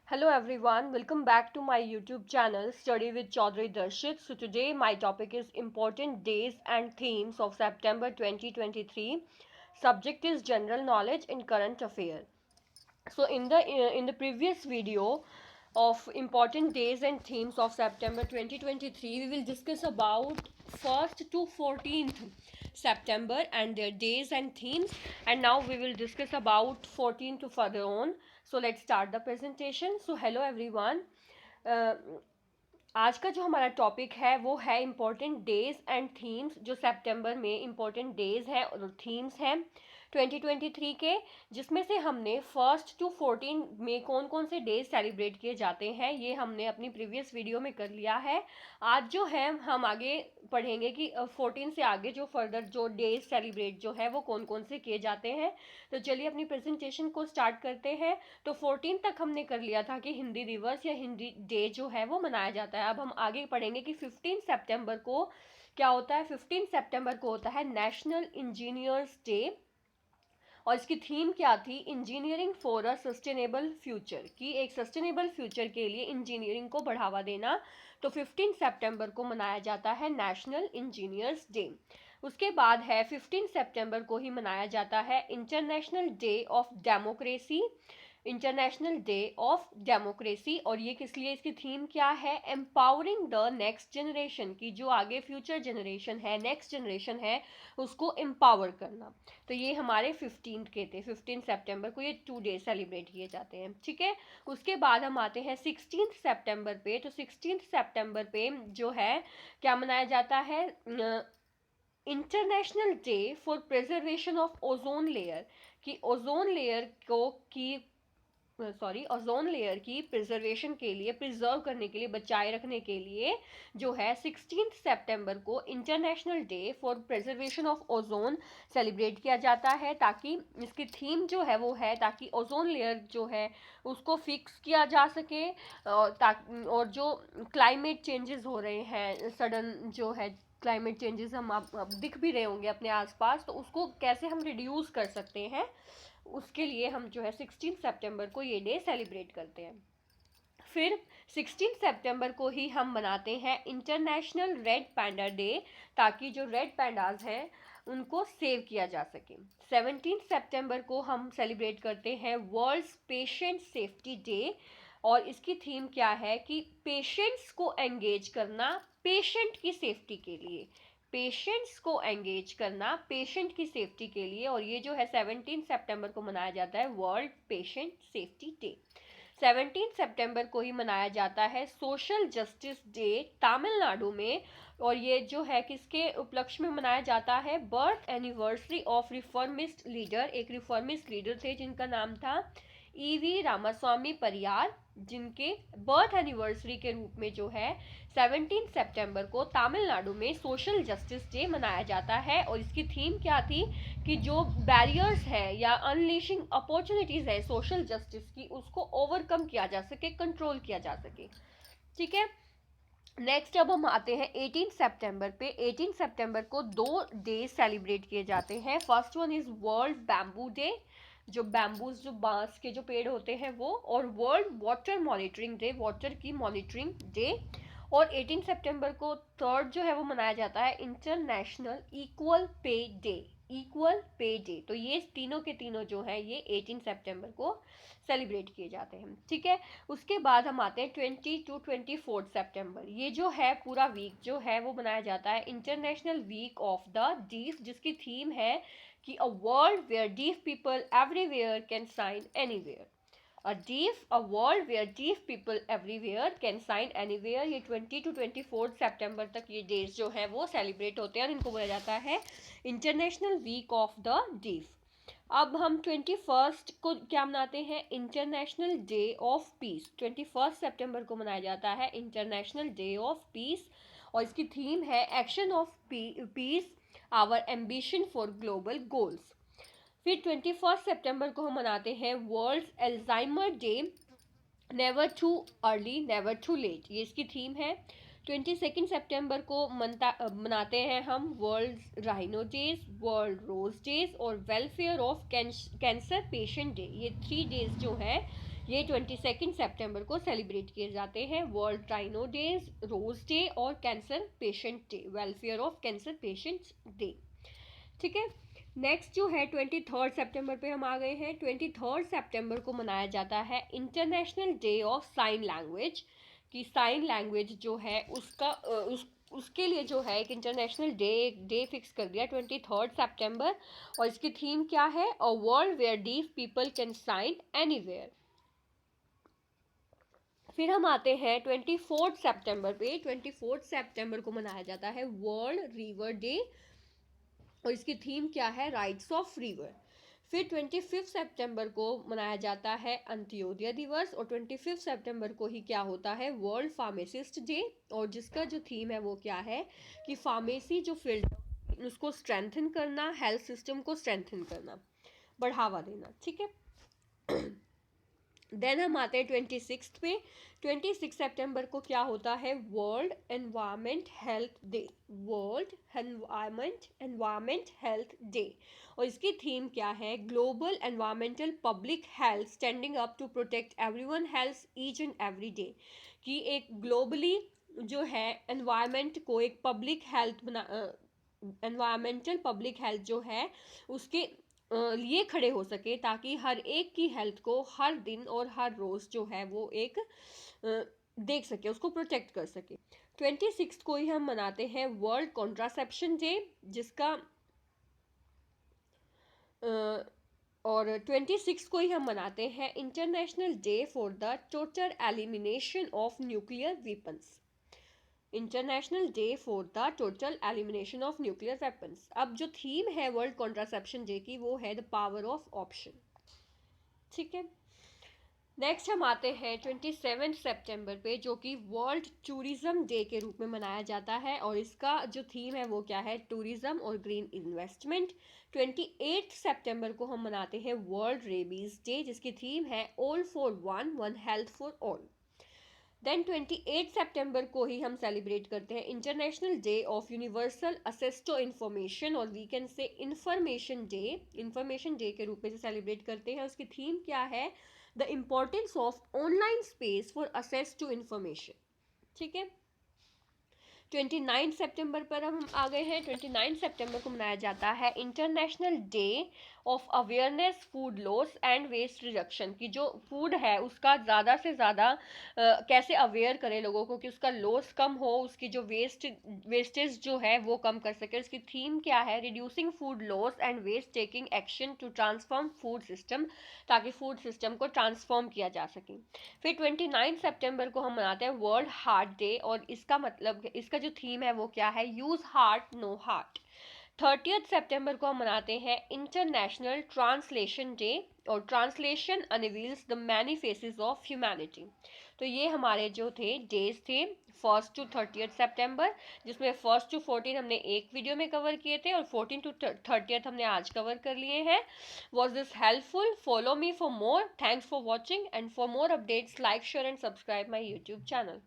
Hello everyone, welcome back to my YouTube channel Study with Chaudhary Darshit. So today my topic is important days and themes of September 2023. Subject is general knowledge and current affair. So in the previous video of important days and themes of September 2023, we will discuss about 1st to 14th September and their days and themes, and now we will discuss about 14th to further on. So let's start the presentation. So hello everyone. uh, आज का जो हमारा topic है वो है important days and themes, जो सितंबर में important days हैं और थीम्स हैं 2023 के, जिसमें से हमने 1st to 14 में कौन कौन से डेज सेलिब्रेट किए जाते हैं ये हमने अपनी प्रीवियस वीडियो में कर लिया है। आज जो है हम आगे पढ़ेंगे कि 14 से आगे जो फर्दर जो डेज सेलिब्रेट जो है वो कौन कौन से किए जाते हैं। तो चलिए अपनी प्रेजेंटेशन को स्टार्ट करते हैं। तो 14 तक हमने कर लिया था कि हिंदी दिवस या हिंदी डे जो है वो मनाया जाता है। अब हम आगे पढ़ेंगे कि 15 सितंबर को क्या होता है। 15 सितंबर को होता है नेशनल इंजीनियर्स डे, और इसकी थीम क्या थी, engineering for a sustainable future, कि एक सस्टेनेबल फ्यूचर के लिए इंजीनियरिंग को बढ़ावा देना। तो 15 सितंबर को मनाया जाता है नेशनल इंजीनियर्स डे। उसके बाद है 15 सितंबर को ही मनाया जाता है international day of democracy, international day of democracy. और ये किस लिए, इसकी थीम क्या है, एम्पावरिंग द नेक्स्ट जनरेशन, की जो आगे फ्यूचर जनरेशन है, नेक्स्ट जनरेशन है, उसको एम्पावर करना। तो ये हमारे 15 के थे, 15 सितंबर को ये 2 डे सेलिब्रेट किए जाते हैं, ठीक है। उसके बाद हम आते हैं 16 सितंबर पे। तो 16 सितंबर पे जो है क्या मनाया जाता है, international day for preservation of ozone layer, कि ओजोन लेयर को की ओजोन लेयर की प्रिजर्वेशन के लिए, प्रिजर्व करने के लिए, बचाए रखने के लिए जो है 16 सितंबर को international day for preservation of ozone celebrate किया जाता है, ताकि इसकी थीम जो है वो है ताकि ओजोन लेयर जो है उसको फिक्स किया जा सके, और जो क्लाइमेट चेंजेस हो रहे हैं सडन, जो है क्लाइमेट चेंजेस हम अब दिख भी रहे होंगे अपने आसपास, तो उसको कैसे हम रिड्यूस कर सकते हैं, उसके लिए हम जो है 16 सितंबर को ये डे सेलिब्रेट करते हैं। फिर 16 सितंबर को ही हम मनाते हैं इंटरनेशनल रेड पैंडा डे, ताकि जो रेड पैंडाज हैं उनको सेव किया जा सके। 17 सितंबर को हम सेलिब्रेट करते हैं वर्ल्ड पेशेंट सेफ्टी डे, और इसकी थीम क्या है कि पेशेंट्स को एंगेज करना पेशेंट की सेफ्टी के लिए, पेशेंट्स को एंगेज करना पेशेंट की सेफ्टी के लिए। और ये जो है 17 सितंबर को मनाया जाता है वर्ल्ड पेशेंट सेफ्टी डे। 17 सितंबर को ही मनाया जाता है सोशल जस्टिस डे तमिलनाडु में, और ये जो है किसके उपलक्ष्य में मनाया जाता है, birth anniversary of reformist leader, एक रिफॉर्मिस्ट लीडर थे जिनका नाम था ईवी रामास्वामी परियार, जिनके बर्थ एनिवर्सरी के रूप में जो है 17 सितंबर को तमिलनाडु में सोशल जस्टिस डे मनाया जाता है। और इसकी थीम क्या थी कि जो बैरियर्स है या अनलीशिंग अपॉर्चुनिटीज है सोशल जस्टिस की, उसको ओवरकम किया जा सके, कंट्रोल किया जा सके, ठीक है। नेक्स्ट अब हम आते हैं 18 सितंबर पे। 18 सितंबर को 2 डे सेलिब्रेट किए जाते हैं। First one is world bamboo day, जो बैम्बूज, जो बांस के जो पेड़ होते हैं वो, और world water monitoring day, water की मॉनिटरिंग डे। और 18 सितंबर को थर्ड जो है वो मनाया जाता है international equal pay day, equal pay day. तो ये तीनों के तीनों जो हैं ये 18 सितंबर को सेलिब्रेट किए जाते हैं, ठीक है। उसके बाद हम आते हैं 20 to 24 सितंबर। ये जो है पूरा वीक जो है वो मनाया जाता है international week of the deaf, जिसकी थीम है कि a world where deaf people everywhere can sign anywhere, a world where deaf people everywhere can sign anywhere। ये 20 to 24 सितंबर तक ये डेज जो है वो सेलिब्रेट होते हैं, और इनको बोला जाता है international week of the deaf. अब हम 21 को क्या मनाते हैं, इंटरनेशनल डे ऑफ पीस। 21 सितंबर को मनाया जाता है इंटरनेशनल डे ऑफ पीस, और इसकी थीम है action of peace, our ambition for global goals. फिर 21 सितंबर को हम मनाते हैं world Alzheimer day, never too early never too late, ये इसकी थीम है। 22 सितंबर को मनाते हैं हम world rhino days, world rose days, और welfare of cancer patient day. ये 3 डेज जो है ये 22 सितंबर को सेलिब्रेट किए जाते हैं। World rhino days, rose day और cancer patient day, welfare of cancer patients day. ठीक है, नेक्स्ट जो है 23 सितंबर पे हम आ गए हैं। 23 सितंबर को मनाया जाता है international day of sine language, कि साइन लैंग्वेज जो है उसका उसके लिए जो है एक इंटरनेशनल डे फिक्स कर दिया 23 सितंबर। और इसकी थीम क्या है? A world where deaf people can sign anywhere. फिर हम आते हैं 24 सितंबर पे। 24 सितंबर को मनाया जाता है वर्ल्ड रिवर डे, और इसकी थीम क्या है? Rights of river. फिर 25 सितंबर को मनाया जाता है अंत्योदय दिवस, और 25 सितंबर को ही क्या होता है? वर्ल्ड फार्मासिस्ट डे, और जिसका जो थीम है वो क्या है कि फार्मेसी जो फील्ड उसको स्ट्रेंथन करना, हेल्थ सिस्टम को स्ट्रेंथन करना, बढ़ावा देना। ठीक है, देन हम आते हैं 26 पे। 26 सितंबर को क्या होता है? World environment health day, world environment health day, और इसकी थीम क्या है? Global environmental public health standing up to protect everyone health each and every day, कि एक ग्लोबली जो है एनवायरमेंट को एक पब्लिक हेल्थ बना, एनवायरमेंटल पब्लिक हेल्थ जो है उसके लिए खड़े हो सके, ताकि हर एक की हेल्थ को हर दिन और हर रोज जो है वो एक देख सके, उसको प्रोटेक्ट कर सके। 26 को ही हम मनाते हैं वर्ल्ड कॉन्ट्रासेप्शन डे, जिसका और 26 को ही हम मनाते हैं international day for the total elimination of nuclear weapons, international day for the total elimination of nuclear weapons. अब जो थीम है वर्ल्ड कॉन्ट्रासेप्शन डे की वो है द पावर ऑफ ऑप्शन। ठीक है, नेक्स्ट हम आते हैं 27 सितंबर पे, जो कि वर्ल्ड टूरिज्म डे के रूप में मनाया जाता है, और इसका जो थीम है वो क्या है? टूरिज्म और ग्रीन इन्वेस्टमेंट। 28 सितंबर को हम मनाते हैं वर्ल्ड रेबीज डे, जिसकी थीम है all for one, one health for all. Then 28 सितंबर को ही हम सेलिब्रेट करते हैं international day of universal access to information, और we can say information day के रूप में सेलिब्रेट करते हैं। उसकी थीम क्या है? The importance of online space for access to information. ठीक है, 29 सितंबर पर हम आ गए हैं। 29 सितंबर को मनाया जाता है international day of awareness food loss and waste reduction, की जो फूड है उसका ज़्यादा से ज़्यादा कैसे अवेयर करें लोगों को कि उसका लॉस कम हो, उसकी जो वेस्टेज जो है वो कम कर सके। उसकी थीम क्या है? Reducing food loss and waste, taking action to transform food system, ताकि फूड सिस्टम को ट्रांसफॉर्म किया जा सके। फिर 29 सितंबर को हम मनाते हैं वर्ल्ड हार्ट डे, और इसका मतलब इसका जो थीम है वो क्या है? Use heart know heart. 30 सितंबर को हम मनाते हैं इंटरनेशनल ट्रांसलेशन डे, और translation unveils the many faces of humanity. तो ये हमारे जो थे डेज थे 1 टू 30 सितंबर, जिसमें 1 टू 14 हमने एक वीडियो में कवर किए थे, और 14 टू 30 हमने आज कवर कर लिए हैं। Was this helpful? Follow me for more. Thanks for watching, and for more updates like, share and subscribe my YouTube channel.